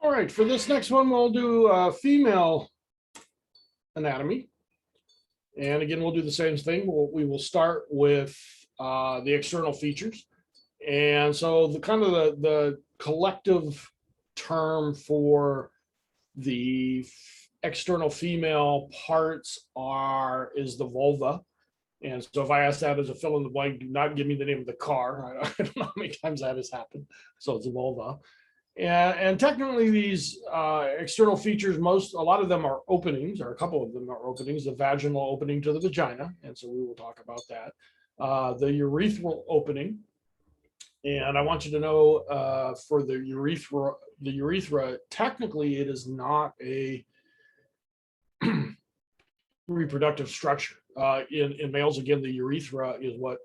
All right, for this next one, we'll do female anatomy. And again, we'll do the same thing. We will start with the external features. And so the kind of the collective term for the external female parts is the vulva. And so if I ask that as a fill in the blank, do not give me the name of the car. I don't know how many times that has happened. So it's a vulva. And technically these external features, a lot of them are openings, or a couple of them are openings, the vaginal opening to the vagina. And so we will talk about that. The urethral opening. And I want you to know for the urethra, technically it is not a reproductive structure. In males, again, the urethra is what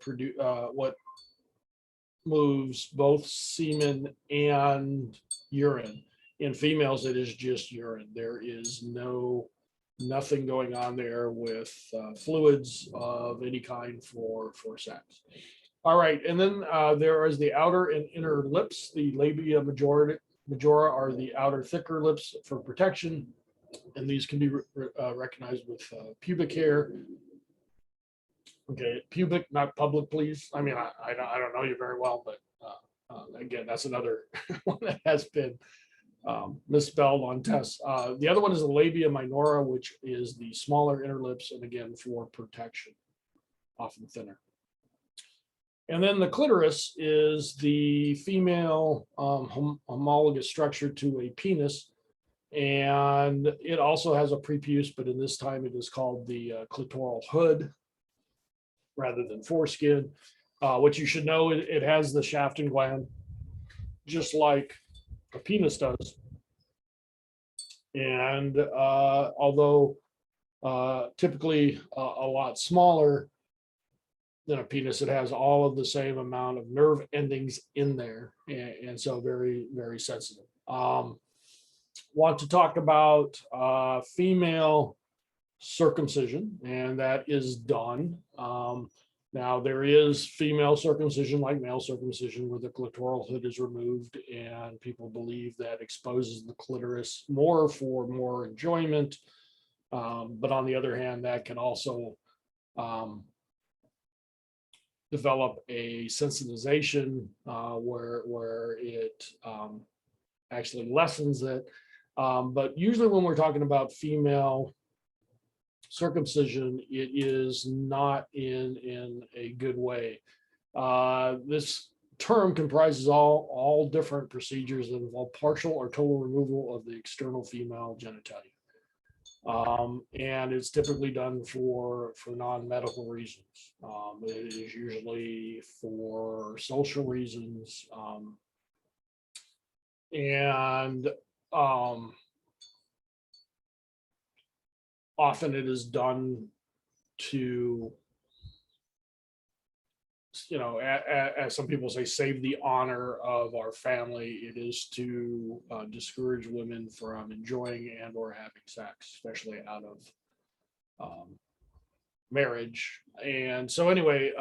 moves both semen and urine. In females, it is just urine. There is nothing going on there with fluids of any kind for sex. All right, and then there is the outer and inner lips. The labia majora are the outer thicker lips for protection, and these can be recognized with pubic hair. Okay, pubic, not public, please. I mean, I don't know you very well, but again, that's another one that has been misspelled on tests. The other one is the labia minora, which is the smaller inner lips, and again, for protection, often thinner. And then the clitoris is the female homologous structure to a penis. And it also has a prepuce, but in this time it is called the clitoral hood rather than foreskin. What you should know, it has the shaft and gland, just like a penis does. And although typically a lot smaller than a penis, it has all of the same amount of nerve endings in there, and so very, very sensitive. Want to talk about female circumcision, and that is done. Now there is female circumcision like male circumcision where the clitoral hood is removed, and people believe that exposes the clitoris more for more enjoyment. But on the other hand, that can also develop a sensitization where it actually lessens it. But usually when we're talking about female circumcision, it is not in a good way. This term comprises all different procedures that involve partial or total removal of the external female genitalia. And it's typically done for non-medical reasons. It is usually for social reasons. Often it is done to, as some people say, save the honor of our family. It is to discourage women from enjoying and or having sex, especially out of marriage. And so anyway,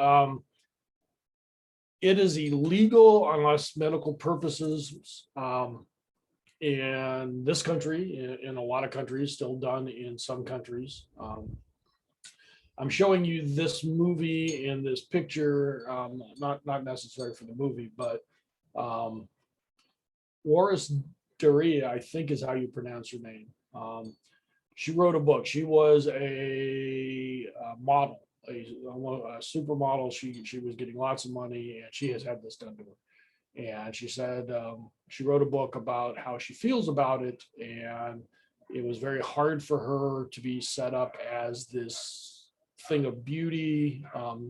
it is illegal unless medical purposes. In this country, in a lot of countries, still done in some countries. I'm showing you this movie in this picture, not necessary for the movie, but Loris Duria, I think is how you pronounce her name. She wrote a book. She was a model, a supermodel. She was getting lots of money, and she has had this done to her. And she said she wrote a book about how she feels about it, and it was very hard for her to be set up as this thing of beauty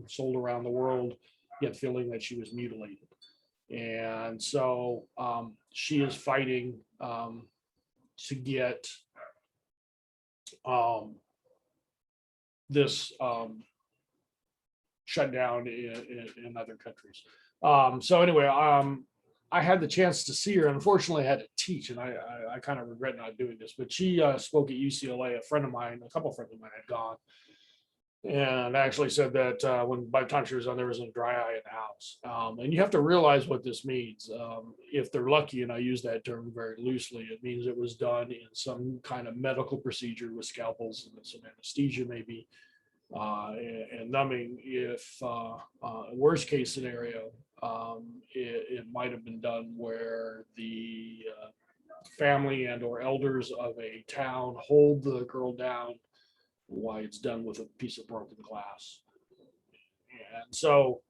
sold around the world, yet feeling that she was mutilated. And so she is fighting to get this shut down in other countries. So anyway, I had the chance to see her. Unfortunately, I had to teach, and I kind of regret not doing this. But she spoke at UCLA. A couple of friends of mine had gone, and actually said that when by the time she was on, there wasn't a dry eye in the house. And you have to realize what this means. If they're lucky, and I use that term very loosely, it means it was done in some kind of medical procedure with scalpels and some anesthesia maybe, and numbing. If worst case scenario, it might have been done where the family and or elders of a town hold the girl down while it's done with a piece of broken glass. And so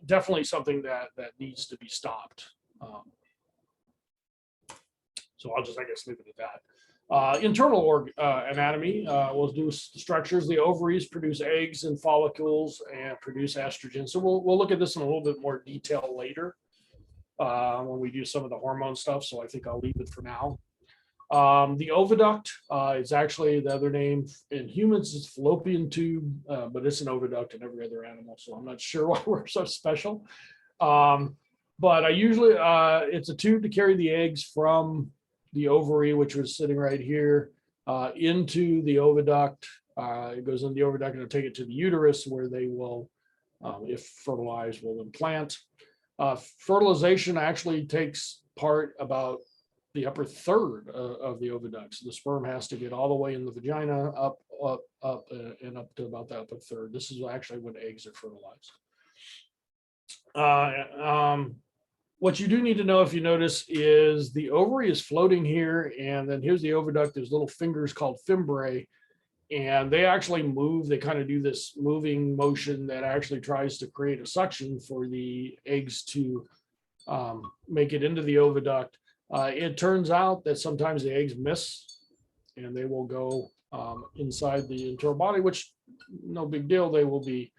definitely something that needs to be stopped. So I'll just, I guess, leave it at that. Internal anatomy, we'll do structures. The ovaries produce eggs and follicles and produce estrogen. So we'll look at this in a little bit more detail later when we do some of the hormone stuff. So I think I'll leave it for now. The oviduct is actually the other name in humans. It's fallopian tube, but it's an oviduct in every other animal. So I'm not sure why we're so special. But I usually, it's a tube to carry the eggs from the ovary, which was sitting right here, into the oviduct. It goes in the oviduct and it'll take it to the uterus where they will, if fertilized, will implant. Fertilization actually takes part about the upper third of the oviduct. So the sperm has to get all the way in the vagina, up, and up to about the upper third. This is actually when eggs are fertilized. What you do need to know, if you notice, is the ovary is floating here, and then here's the oviduct. There's little fingers called fimbriae, and they actually move. They kind of do this moving motion that actually tries to create a suction for the eggs to make it into the oviduct. It turns out that sometimes the eggs miss, and they will go inside the internal body, which no big deal. They will be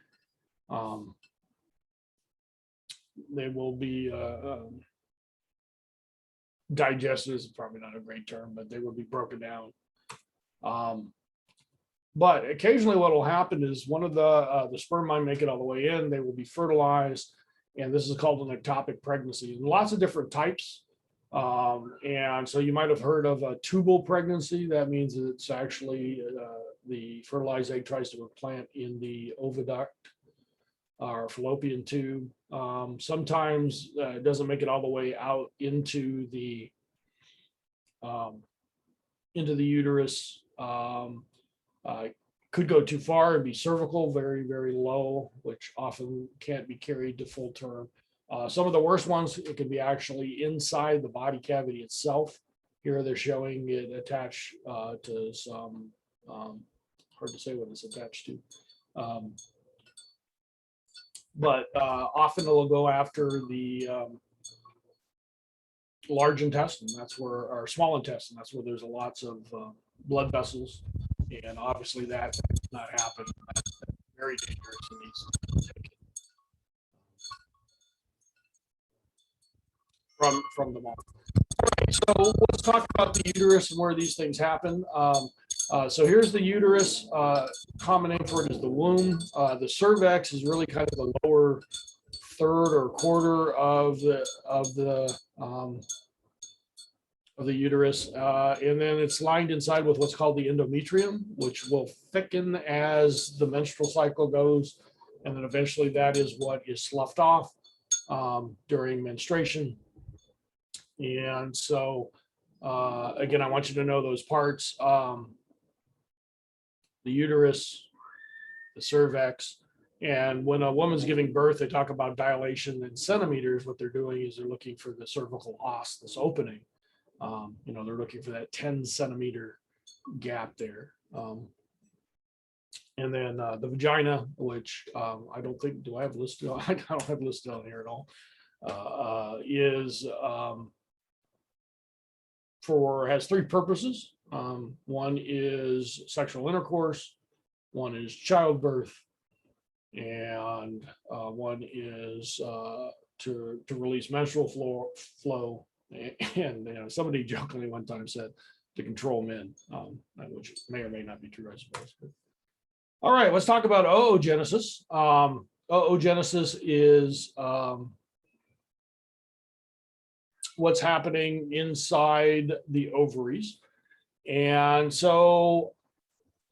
digested is probably not a great term, but they will be broken down. But occasionally what will happen is one of the sperm might make it all the way in. They will be fertilized, and this is called an ectopic pregnancy. And lots of different types. And so you might have heard of a tubal pregnancy. That means it's actually the fertilized egg tries to implant in the oviduct or fallopian tube. Sometimes it doesn't make it all the way out into the uterus. Could go too far and be cervical, very, very low, which often can't be carried to full term. Some of the worst ones, it can be actually inside the body cavity itself. Here they're showing it attached to some, hard to say what it's attached to. But often it will go after the large intestine. That's where, or small intestine, that's where there's lots of blood vessels. And obviously that does not happen. That's very dangerous and needs to be taken from the mom. All right, so let's talk about the uterus and where these things happen. So here's the uterus. Common name for it is the womb. The cervix is really kind of the lower third or quarter of the uterus, and then it's lined inside with what's called the endometrium, which will thicken as the menstrual cycle goes, and then eventually that is what is sloughed off during menstruation. And so again, I want you to know those parts: the uterus, the cervix. And when a woman's giving birth, they talk about dilation in centimeters. What they're doing is they're looking for the cervical os, this opening. They're looking for that 10-centimeter gap there. And then the vagina, which I don't think, do I have listed on? I don't have listed on here at all, has three purposes. One is sexual intercourse, one is childbirth, and one is to release menstrual flow. And somebody jokingly one time said to control men, which may or may not be true, I suppose. But, all right, let's talk about oogenesis. Oogenesis is what's happening inside the ovaries. And so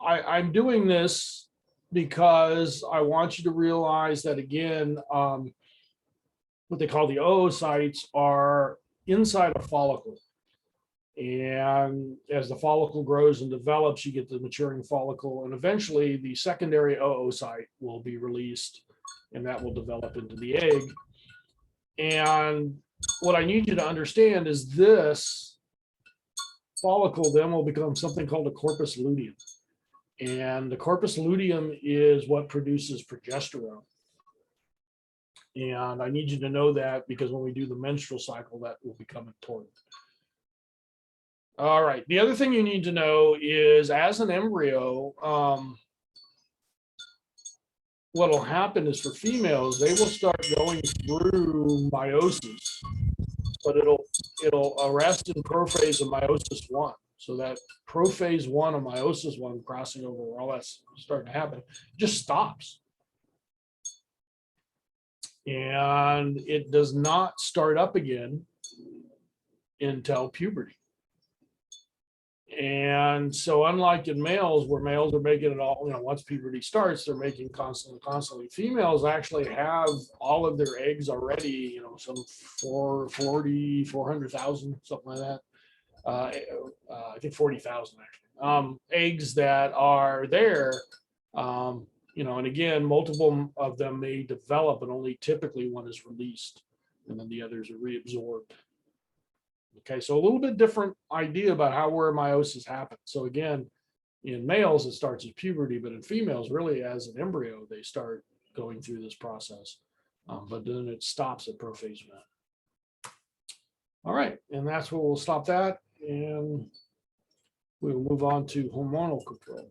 I'm doing this because I want you to realize that, again, what they call the oocytes are inside a follicle. And as the follicle grows and develops, you get the maturing follicle, and eventually the secondary oocyte will be released, and that will develop into the egg. And what I need you to understand is this follicle then will become something called a corpus luteum. And the corpus luteum is what produces progesterone. And I need you to know that, because when we do the menstrual cycle, that will become important. All right. The other thing you need to know is, as an embryo, what will happen is, for females, they will start going through meiosis, but it'll arrest in prophase of meiosis 1. So that prophase 1 of meiosis 1 crossing over, where all that's starting to happen, just stops. And it does not start up again until puberty. And so, unlike in males, where males are making it all, once puberty starts, they're making constantly. Females actually have all of their eggs already, some 400,000, something like that. I think 40,000 actually. Eggs that are there, and again, multiple of them may develop, and only typically one is released, and then the others are reabsorbed. Okay, so a little bit different idea about where meiosis happens. So again, in males, it starts at puberty, but in females, really as an embryo, they start going through this process, but then it stops at prophase 1. All right, and that's where we'll stop that, and we'll move on to hormonal control.